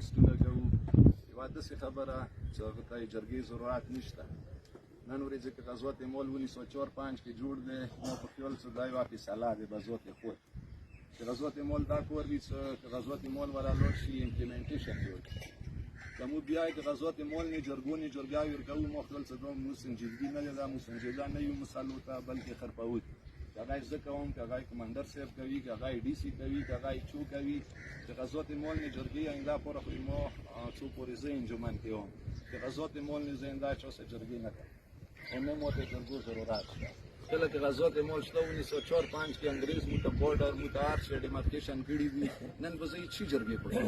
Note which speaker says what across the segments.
Speaker 1: ټسټونه کوو. یوه داسې خبره چې هغه ته جرګې ضرورت نشته. نن ورځې که غزوت مول 1945 کې جوړ دی، ما په خیال چې دا یوه فیصله دی به ذات خود چې غزوت مول دا کور وي چې غزوت مول ورا لاړ شي امپلیمنټیشن جوړ که مو بیا که غزوت مول نه جرګونې جرګاوې ورکوو، ما خیال چې دا مو سنجیدګي نه دی، دا مو سنجیده نه یو مسلو ته بلکې خرپوي. که هغه یې زه کوم، که هغه یې کمانډر صاحب کوي، که هغه یې ډي سي کوي، که هغه یې چو کوي، چې غزوت مول نه جرګې آینده پورې خو ما څو پورې زه انجمن کې وم چې غزوت مول نه زه آینده چا سره جرګې نه کوم او نه مو ته جرګو ضرورت شته. کله چې غزوت مول شته 1945 کې انګریز مو ته بورډر مو ته هر شی ډیمارکیشن کړي دي، نن به زه هېڅ جرګې پکې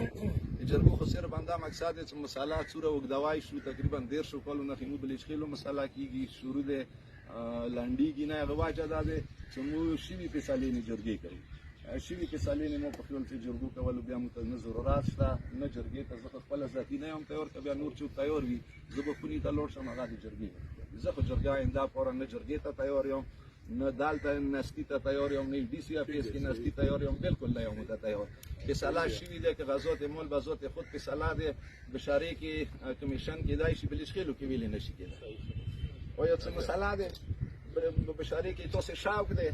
Speaker 1: د جرګو خو صرف همدا مقصد دی چې مساله څوره اوږدوای شو، تقریبا 150 کالو نه خو بلچخیلو مساله کېږي شروع دی لنډېږي نه. هغه وجه دا دی چې موږ شوي فیصلې نه جرګې کوو. شوي فیصلې نه مو په خیال چې جرګو کولو بیا مو ته نه ضرورت شته نه جرګې ته. زه خو خپله ذاتي نه یم تیار، که بیا نور څوک تیار وي زه به خونې ته لاړ شم هغه د جرګې. زه خو جرګه آینده پوره نه جرګې ته تیار یم، نه دلته نستي ته تیار یم، نه ډي سي افیس کې نستي تیار یم، بالکل نه یم ته تیار. فیصله شوي دی که غزوت مول به ذات خود فیصله دی. بشارې کې کمیشن کېدای شي بلچخیلو کې ویلې نه شي کېدای. او یو څه مسله دی بشارې کې تاسې شوق دی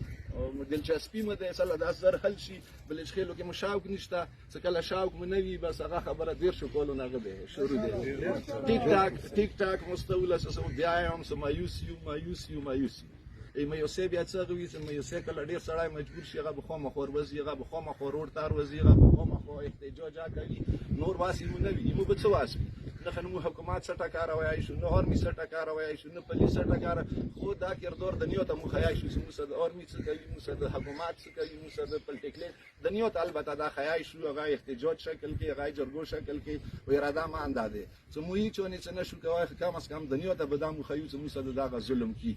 Speaker 1: دلچسپي مو دی سله دا زر حل شي. بلچخیلو کې مو شوق نشته، چې کله شوق مو نه وي بس هغه خبره 150 کالو نه هغه دی شروع دی. ټیک ټاک مستوله څه بیا یم څه مایوس یو مایوسۍ بیا څه هغه وي چې مایوسۍ کله ډېر سړی مجبور شي هغه به خامخا ورځي، هغه به خامخا روډ ته ورځي، هغه به خامخا احتجاج کوي. نور واسې مو نه وي، مو به څه واس وي. نه مو حکومت څه ټکا روایای شو، نه آرمي څه ټکا روایای شو، نه پولیس څه ټکا، خو دا کردار دنیا ته مو خیای شو چې موږ د آرمي څه کوي، موږ د حکومت څه کوي، موږ د پلیټیکل دنیا ته البته دا خیای شو. هغه احتجاج شکل کې، هغه جرګو شکل کې و اراده ما اندازه چې مو هیڅ څه نشو کوای. کم از کم دنیا ته به دا مو خیو چې موږ دغه ظلم کی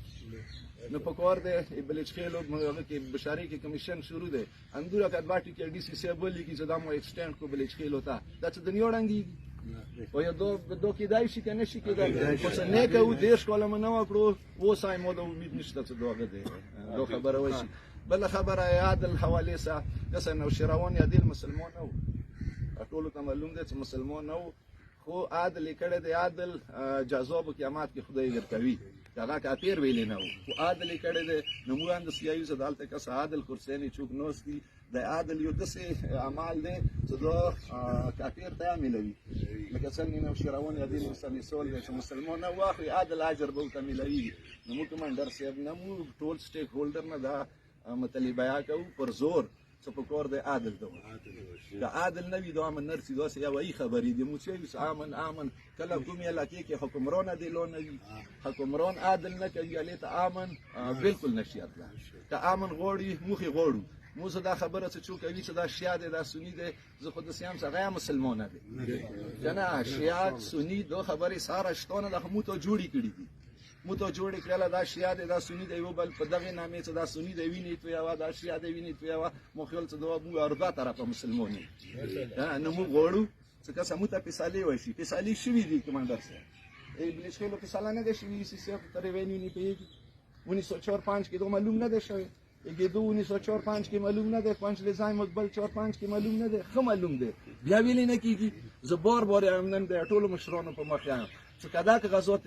Speaker 1: نه پکور دی. بلچخیلو هغه کې بشارې کې کمیشن شروع دی، اندوره کډواټي کې ډي سي صاحب ولیکي چې دا مو ایکسټند کو بلچخیلو ته. دا چې دنیا ړنګېږي او یا دو کېدای شي که نه شي کېدای. خو چې نه کوو 10 کاله مو نه وکړو اوس هم ما د امید نشته چې دا هغه دی دا خبره وشي. بله خبره عادل حوالې سه کسه نوشیروان عادل مسلمان نه و، ټولو ته معلوم دی چې مسلمان نه و، خو عادل یې کړی دی. عادل جزا به قیامت کې خدای ورکوي. هغه کافر ویلې نه و، خو عادل یې کړی دی. نو موږ هم داسې یایو چې دلته کس عادل کرسیانې څوک ناست دي، د عادل یو داسې عمل دی چې دا کافر ته هم میلوي. لکه څنګه نوشیروان عادل مثال دی چې مسلمان نه واخلي عادل اجر به ورته میلوي. نو موږ کمانډر صاحب نه موږ ټول سټیک هولډر نه دا مطالبه کوو پر زور چې په کار دی عادل ته که عادل نه وي دا امن نه رسي. داسې یوه خبرې دي موږ چې امن کله کومې علاقې کې حکمران عادلان نه وي، حکمران عادل نه کوي، هلې ته امن بالکل نشي راتلی. که امن غواړي موږ یې غواړو. موږ دا خبره چې څوک کوي چې دا شیعه دی دا سني دی، زه خو داسې یم چې هغه هم مسلمانه دی که نه. شیعه سني دا خبرې ساره شته نه ده، خو موږ ته جوړې کړي دي. مو ته جوړې کړله دا شیعه دی دا سني دی، یو بل په دغې نامې چې دا سني دی وینې تویوه، دا شیعه دی وینې تویوه. مو خیال چې دا موږ اردا طرفه مسلمان یو. نو موږ غواړو چې که څه موږ ته فیصلې وشي. فیصلې شوي دي کمانډر صاحب. بلچخیلو فیصله نه دی شوي سی صاحب ته ریونیو نه پوهېږي 1945 کې دا معلوم نه دی شوی. گدو 1945 کې معلوم نه دی، پنځ لزایم مقبل 45 کې معلوم نه دی، خو معلوم دی بیا ویلې نه کیږي. زه بار نن د ټولو مشرانو په مخ یم چې کدا که غزوت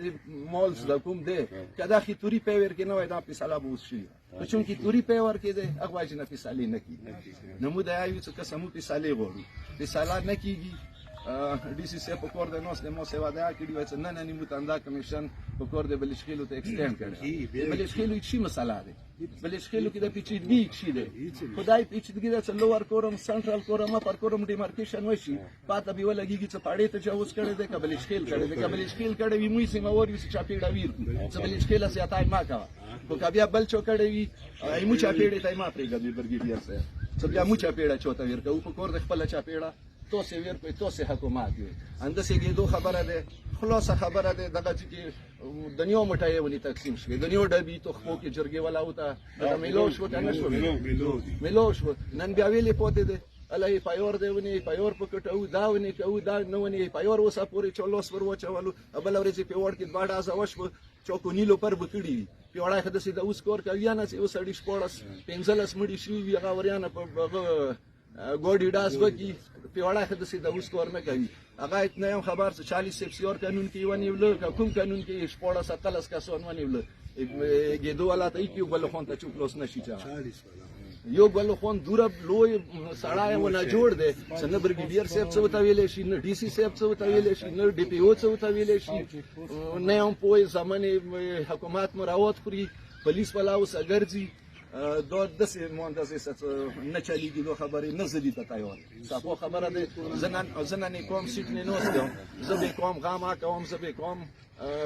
Speaker 1: مال د کوم دی کدا خې توري پیور کې نه وای دا فیصله به وشي. چون کې توري پیور کې دی هغه وایي نه فیصله نه کیږي. نو مو دا یو څه قسمو فیصله غواړو، فیصله نه کیږي. ډي سي صاحب په کور د نوس د مو سیوا دا کړي وای چې نه نیمو تندا کمیشن په کور د بلچخیلو ته ایکسټند کړي. بلچخیلو هیڅ مسله دی، بلچخیلو کې د پیچیدګي شي دی، خدای پیچیدګي د لوور کورم سنټرال کورم اپر کورم ډیمارکیشن وشي پاته به ولګيږي چې پاړې ته جوز کړي دی که بلچخیل کړي دی. که بلچخیل کړي وي موږ سیمه ور وي چې چاپیړه ویر چې بلچخیل زیاتای ما کا خو که بیا بل چو کړي وي ایمو چاپیړې ته ما پرېږدي برګیډیر صاحب چې بیا مو چاپیړه چوته ویر کوو په کور د خپل چاپیړه توسې ویر کوي توسې حکومت وي. انداسې کېدو خبره ده، خلاصه خبره ده. دغه چې دنیا مټایې ولې تقسیم شوې، دنیا ډبې تخمو کې جرګې ولاو ته دغه میلو شو که نه شو میلو شو. نن بیا ویلې پاتې ده الله یې پایور دی ونې پایور په کټو دا ونې کوو دا نه ونې پایور وسه پورې چولوس ور وچولو بله ورځ پیوړ کې 2 ډازه وشوه چوکونیلو پر به کړي وي پیوړی خو داسې د اوس کور کوي یا نه چې اوس اړي 15 مړي شوي وي هغه وریانه په ګوډي ډاس وکي پیوړه خد سي د اوس کور نه کوي هغه نه یم خبر چې 40 سپسیور قانون کې ونیول کوم قانون کې شپوړه 17 کسون ونیول ګېدو ولا ته یو بل خون ته چوکلوس نشي چا یو بل خون دوره لوی سړای ونه جوړ دی چې نه برګیډیر صاحب څه وته ویلې شي نه ډي سي صاحب څه وته ویلې شي نه ډي پی او څه وته ویلې شي نه هم په زمانه حکومت مراوت خوري پولیس ولا اوس اگرځي دا داسې مهندسې نه چلیږي نو خبرې نه زه دي ته تیار صافو خبره ده زه نن کوم سیټ نه نوستم زه به کوم غما کوم زه به کوم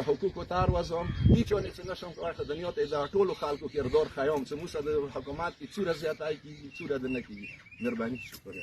Speaker 1: حقوقو ته ورځم هیڅ ونه چې نشم کولی خو دنیا ته د ټولو خلکو کردار ښیم چې موږ د حکومت کې څومره زیاتی کېږي څومره د نه کېږي مهرباني شکر